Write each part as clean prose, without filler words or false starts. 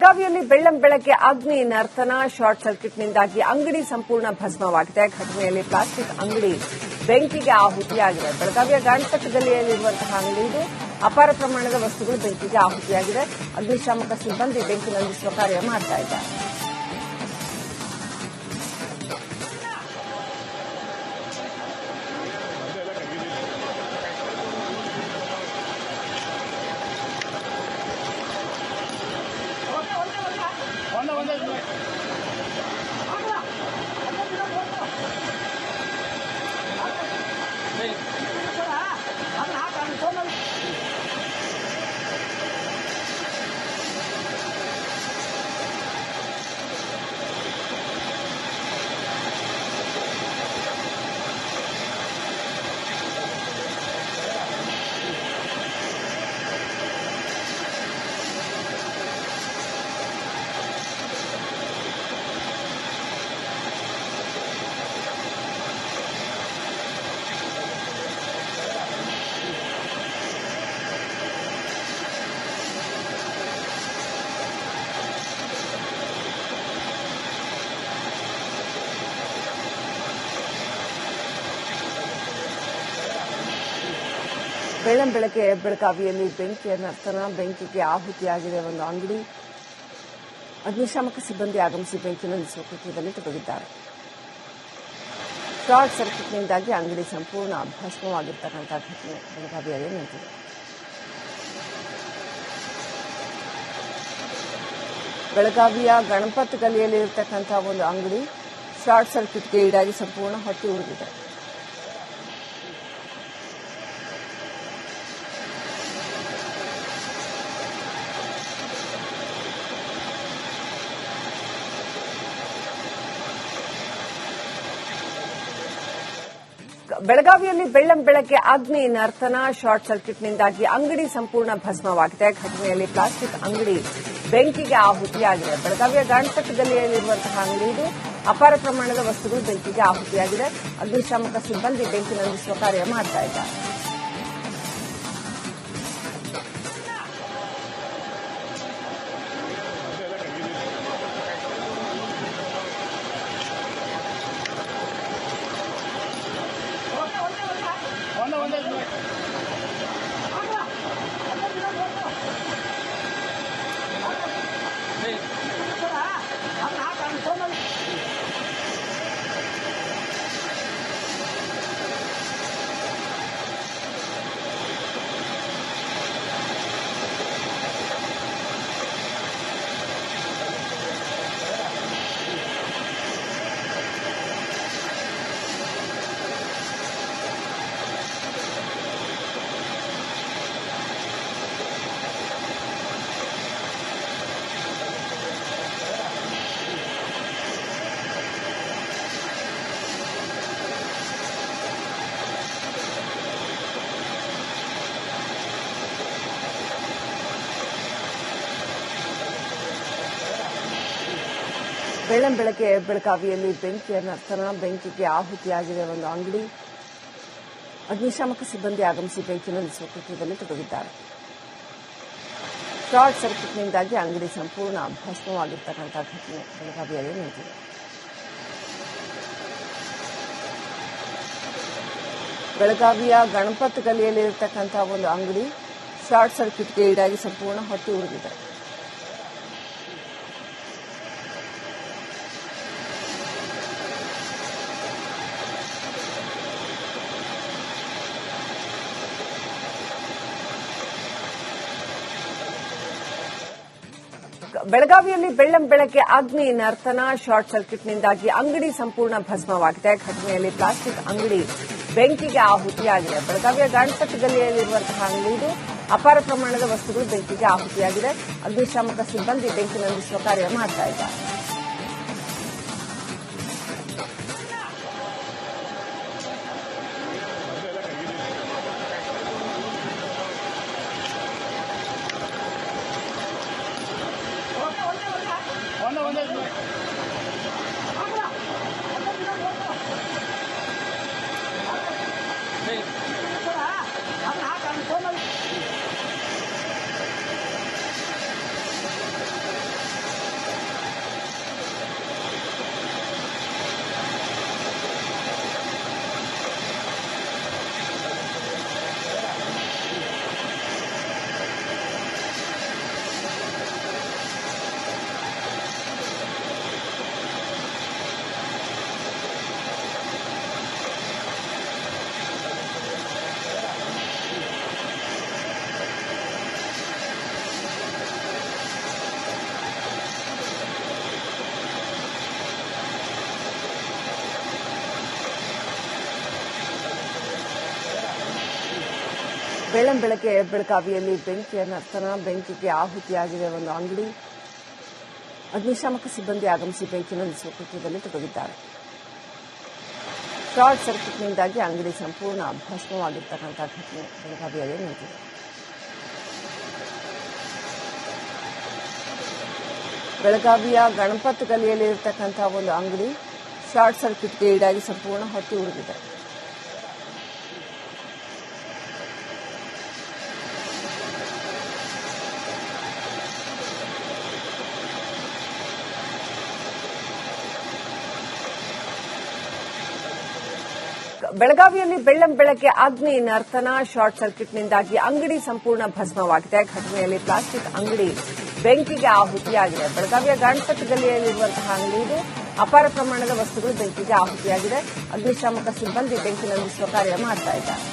ಬೆಳಗಾವಿಯಲ್ಲಿ ಬೆಳ್ಳಂಬೆಳಗ್ಗೆ ಅಗ್ನಿ ನರ್ತನ ಶಾರ್ಟ್ ಸರ್ಕ್ಯೂಟ್ನಿಂದಾಗಿ ಅಂಗಡಿ ಸಂಪೂರ್ಣ ಭಸ್ಮವಾಗಿದೆ. ಘಟನೆಯಲ್ಲಿ ಪ್ಲಾಸ್ಟಿಕ್ ಅಂಗಡಿ ಬೆಂಕಿಗೆ ಆಹುತಿಯಾಗಿದೆ. ಬೆಳಗಾವಿಯ ಗಣಪತಿ ಗಲ್ಲಿಯಲ್ಲಿರುವಂತಹ ಅಂಗಡಿ ಇದು. ಅಪಾರ ಪ್ರಮಾಣದ ವಸ್ತುಗಳು ಬೆಂಕಿಗೆ ಆಹುತಿಯಾಗಿದೆ. ಅಗ್ನಿಶಾಮಕ ಸಿಬ್ಬಂದಿ ಬೆಂಕಿ ನಂದಿಸುವ ಕಾರ್ಯ ಮಾಡ್ತಾ ಇದ್ದಾರೆ. ಬೆಳ್ಳಂಬೆಳಗ್ಗೆ ಬೆಳಗಾವಿಯಲ್ಲಿ ಬೆಂಕಿಯ ನರ್ತನ, ಬೆಂಕಿಗೆ ಆಹುತಿಯಾಗಿದೆ ಒಂದು ಅಂಗಡಿ. ಅಗ್ನಿಶಾಮಕ ಸಿಬ್ಬಂದಿ ಆಗಮಿಸಿ ಬೆಂಕಿ ನಂದಿಸುವ ಕೃತ್ಯದಲ್ಲಿ ತೊಡಗಿದ್ದಾರೆ. ಶಾರ್ಟ್ ಸರ್ಕ್ಯೂಟ್ನಿಂದಾಗಿ ಅಂಗಡಿ ಸಂಪೂರ್ಣ ಭಸ್ಮವಾಗಿರ್ತಕ್ಕಂಥ ಘಟನೆ ಬೆಳಗಾವಿಯಲ್ಲಿ ನಡೆದಿದೆ. ಬೆಳಗಾವಿಯ ಗಣಪತಿ ಗಲ್ಲಿಯಲ್ಲಿ ಇರತಕ್ಕಂಥ ಒಂದು ಅಂಗಡಿ ಶಾರ್ಟ್ ಸರ್ಕ್ಯೂಟ್ಗೆ ಈಡಾಗಿ ಸಂಪೂರ್ಣ ಹೊತ್ತಿ ಉರಿದಿದೆ. ಬೆಳಗಾವಿಯಲ್ಲಿ ಬೆಳ್ಳಂಬೆಳಗ್ಗೆ ಅಗ್ನಿ ನರ್ತನ, ಶಾರ್ಟ್ ಸರ್ಕ್ಯೂಟ್ನಿಂದಾಗಿ ಅಂಗಡಿ ಸಂಪೂರ್ಣ ಭಸ್ಮವಾಗಿದೆ. ಘಟನೆಯಲ್ಲಿ ಪ್ಲಾಸ್ಟಿಕ್ ಅಂಗಡಿ ಬೆಂಕಿಗೆ ಆಹುತಿಯಾಗಿದೆ. ಬೆಳಗಾವಿಯ ಗಣಪತಿ ಗಲ್ಲಿಯಲ್ಲಿರುವಂತಹ ಅಂಗಡಿ ಇದು. ಅಪಾರ ಪ್ರಮಾಣದ ವಸ್ತುಗಳು ಬೆಂಕಿಗೆ ಆಹುತಿಯಾಗಿದೆ. ಅಗ್ನಿಶಾಮಕ ಸಿಬ್ಬಂದಿ ಬೆಂಕಿ ನಂದಿಸುವ ಕಾರ್ಯ ಮಾಡ್ತಾ ಇದ್ದಾರೆ. ಬೆಳ್ಳಂಬೆಳಗ್ಗೆ ಬೆಳಗಾವಿಯಲ್ಲಿ ಬೆಂಕಿಯ ನರ್ತನ, ಬೆಂಕಿಗೆ ಆಹುತಿಯಾಗಿದೆ ಒಂದು ಅಂಗಡಿ. ಅಗ್ನಿಶಾಮಕ ಸಿಬ್ಬಂದಿ ಆಗಮಿಸಿ ಬೆಂಕಿ ನಂದಿಸುವ ಕೃತ್ಯದಲ್ಲಿ ತೊಡಗಿದ್ದಾರೆ. ಶಾರ್ಟ್ ಸರ್ಕ್ಯೂಟ್ನಿಂದಾಗಿ ಅಂಗಡಿ ಸಂಪೂರ್ಣ ಭಸ್ಮವಾಗಿರ್ತಕ್ಕಂಥ ಘಟನೆ ಬೆಳಗಾವಿಯಲ್ಲಿ ನಡೆದಿದೆ. ಬೆಳಗಾವಿಯ ಗಣಪತಿ ಗಲ್ಲಿಯಲ್ಲಿ ಇರತಕ್ಕಂಥ ಒಂದು ಅಂಗಡಿ ಶಾರ್ಟ್ ಸರ್ಕ್ಯೂಟ್ಗೆ ಈಡಾಗಿ ಸಂಪೂರ್ಣ ಹೊತ್ತಿ ಉರಿದಿದೆ. ಬೆಳಗಾವಿಯಲ್ಲಿ ಬೆಳ್ಳಂಬೆಳಗ್ಗೆ ಅಗ್ನಿ ನರ್ತನ, ಶಾರ್ಟ್ ಸರ್ಕ್ಯೂಟ್ನಿಂದಾಗಿ ಅಂಗಡಿ ಸಂಪೂರ್ಣ ಭಸ್ಮವಾಗಿದೆ. ಘಟನೆಯಲ್ಲಿ ಪ್ಲಾಸ್ಟಿಕ್ ಅಂಗಡಿ ಬೆಂಕಿಗೆ ಆಹುತಿಯಾಗಿದೆ. ಬೆಳಗಾವಿಯ ಗಣಪತಿ ಗಲ್ಲಿಯಲ್ಲಿರುವಂತಹ ಅಂಗಡಿ ಇದು. ಅಪಾರ ಪ್ರಮಾಣದ ವಸ್ತುಗಳು ಬೆಂಕಿಗೆ ಆಹುತಿಯಾಗಿದೆ. ಅಗ್ನಿಶಾಮಕ ಸಿಬ್ಬಂದಿ ಬೆಂಕಿ ನಂದಿಸುವ ಕಾರ್ಯ ಮಾಡ್ತಾ ಇದ್ದಾರೆ. ಬೆಳ್ಳಂಬೆಳಗ್ಗೆ ಬೆಳಗಾವಿಯಲ್ಲಿ ಬೆಂಕಿಯ ನರ್ತನ, ಬೆಂಕಿಗೆ ಆಹುತಿಯಾಗಿದೆ ಒಂದು ಅಂಗಡಿ. ಅಗ್ನಿಶಾಮಕ ಸಿಬ್ಬಂದಿ ಆಗಮಿಸಿ ಬೆಂಕಿ ನಂದಿಸುವ ಕೃತ್ಯದಲ್ಲಿ ತೊಡಗಿದ್ದಾರೆ. ಶಾರ್ಟ್ ಸರ್ಕ್ಯೂಟ್ನಿಂದಾಗಿ ಅಂಗಡಿ ಸಂಪೂರ್ಣ ಭಸ್ಮವಾಗಿರ್ತಕ್ಕಂಥ ಘಟನೆ ಬೆಳಗಾವಿಯಲ್ಲಿ ನಡೆದಿದೆ. ಬೆಳಗಾವಿಯ ಗಣಪತ್ ಗಲಿಯಲ್ಲಿ ಇರತಕ್ಕಂಥ ಒಂದು ಅಂಗಡಿ ಶಾರ್ಟ್ ಸರ್ಕ್ಯೂಟ್ಗೆ ಈಡಾಗಿ ಸಂಪೂರ್ಣ ಹೊತ್ತಿ ಉಳಿದಿದೆ. ಬೆಳಗಾವಿಯಲ್ಲಿ ಬೆಳ್ಳಂಬೆಳಗ್ಗೆ ಅಗ್ನಿ ನರ್ತನ, ಶಾರ್ಟ್ ಸರ್ಕ್ಯೂಟ್ನಿಂದಾಗಿ ಅಂಗಡಿ ಸಂಪೂರ್ಣ ಭಸ್ಮವಾಗಿದೆ. ಘಟನೆಯಲ್ಲಿ ಪ್ಲಾಸ್ಟಿಕ್ ಅಂಗಡಿ ಬೆಂಕಿಗೆ ಆಹುತಿಯಾಗಿದೆ. ಬೆಳಗಾವಿಯ ಗಣಪತ್ ಗಲಿಯಲ್ಲಿರುವಂತಹ ಅಂಗಡಿ ಇದು. ಅಪಾರ ಪ್ರಮಾಣದ ವಸ್ತುಗಳು ಬೆಂಕಿಗೆ ಆಹುತಿಯಾಗಿದೆ. ಅಗ್ನಿಶಾಮಕ ಸಿಬ್ಬಂದಿ ಬೆಂಕಿ ನಂದಿಸುವ ಕಾರ್ಯ ಮಾಡ್ತಾ ಇದ್ದಾರೆ.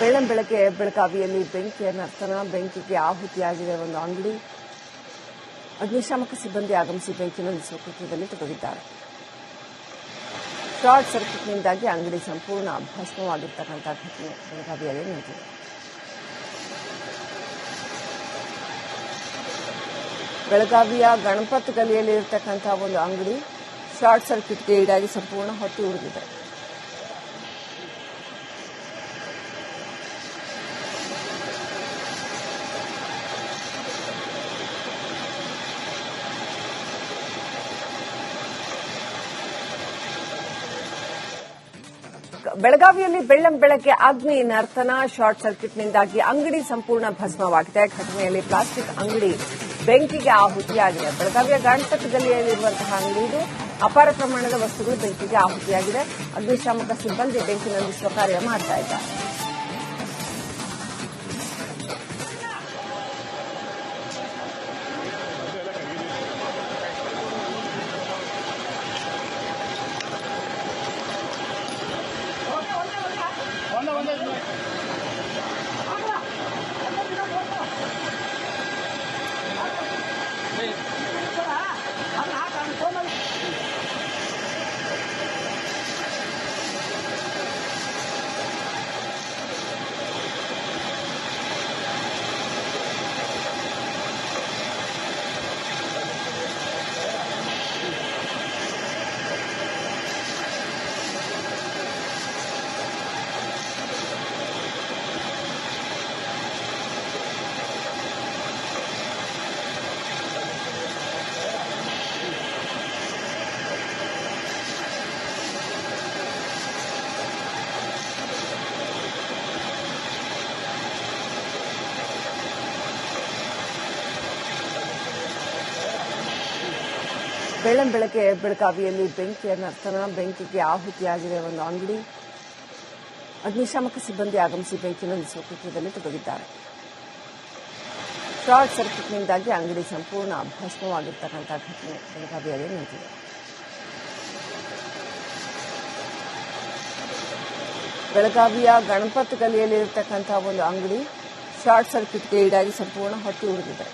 ಬೆಳ್ಳಂಬೆಳಗ್ಗೆ ಬೆಳಗಾವಿಯಲ್ಲಿ ಬೆಂಕಿಯ ನರ್ತನ, ಬೆಂಕಿಗೆ ಆಹುತಿಯಾಗಿದೆ ಒಂದು ಅಂಗಡಿ. ಅಗ್ನಿಶಾಮಕ ಸಿಬ್ಬಂದಿ ಆಗಮಿಸಿ ಬೆಂಕಿ ನಂದಿಸುವ ಕೃತ್ಯದಲ್ಲಿ ತೊಡಗಿದ್ದಾರೆ. ಶಾರ್ಟ್ ಸರ್ಕ್ಯೂಟ್ನಿಂದಾಗಿ ಅಂಗಡಿ ಸಂಪೂರ್ಣ ಭಸ್ಮವಾಗಿರ್ತಕ್ಕಂಥ ಘಟನೆ ಬೆಳಗಾವಿಯಲ್ಲಿ ನಡೆದಿದೆ. ಬೆಳಗಾವಿಯ ಗಣಪತ್ ಗಲಿಯಲ್ಲಿ ಇರತಕ್ಕಂಥ ಒಂದು ಅಂಗಡಿ ಶಾರ್ಟ್ ಸರ್ಕ್ಯೂಟ್ಗೆ ಈಡಾಗಿ ಸಂಪೂರ್ಣ ಹೊತ್ತಿ ಉಳಿದಿದೆ. ಬೆಳಗಾವಿಯಲ್ಲಿ ಬೆಳ್ಳಂಬೆಳಗ್ಗೆ ಅಗ್ನಿ ನರ್ತನ, ಶಾರ್ಟ್ ಸರ್ಕ್ಯೂಟ್ನಿಂದಾಗಿ ಅಂಗಡಿ ಸಂಪೂರ್ಣ ಭಸ್ಮವಾಗಿದೆ. ಘಟನೆಯಲ್ಲಿ ಪ್ಲಾಸ್ಟಿಕ್ ಅಂಗಡಿ ಬೆಂಕಿಗೆ ಆಹುತಿಯಾಗಿದೆ. ಬೆಳಗಾವಿಯ ಗಣಪತ್ ಗಲಿಯಲ್ಲಿರುವಂತಹ ಅಂಗಡಿ ಇದು. ಅಪಾರ ಪ್ರಮಾಣದ ವಸ್ತುಗಳು ಬೆಂಕಿಗೆ ಆಹುತಿಯಾಗಿದೆ. ಅಗ್ನಿಶಾಮಕ ಸಿಬ್ಬಂದಿ ಬೆಂಕಿ ನಂದಿಸುವ ಕಾರ್ಯ ಮಾಡ್ತಾ ಇದ್ದಾರೆ. ಬೆಳ್ಳಂಬೆಳಗ್ಗೆ ಬೆಳಗಾವಿಯಲ್ಲಿ ಬೆಂಕಿಯ ನರ್ತನ, ಬೆಂಕಿಗೆ ಆಹುತಿಯಾಗಿದೆ ಒಂದು ಅಂಗಡಿ. ಅಗ್ನಿಶಾಮಕ ಸಿಬ್ಬಂದಿ ಆಗಮಿಸಿ ಬೆಂಕಿ ನಂದಿಸುವ ಕೃತ್ಯದಲ್ಲಿ ತೊಡಗಿದ್ದಾರೆ. ಶಾರ್ಟ್ ಸರ್ಕ್ಯೂಟ್ನಿಂದಾಗಿ ಅಂಗಡಿ ಸಂಪೂರ್ಣ ಭಸ್ಮವಾಗಿರ್ತಕ್ಕಂಥ ಘಟನೆ ಬೆಳಗಾವಿಯಲ್ಲಿ ನಡೆದಿದೆ. ಬೆಳಗಾವಿಯ ಗಣಪತ್ ಗಲಿಯಲ್ಲಿ ಇರತಕ್ಕಂಥ ಒಂದು ಅಂಗಡಿ ಶಾರ್ಟ್ ಸರ್ಕ್ಯೂಟ್ಗೆ ಈಡಾಗಿ ಸಂಪೂರ್ಣ ಹೊತ್ತಿ ಉಳಿದಿದೆ.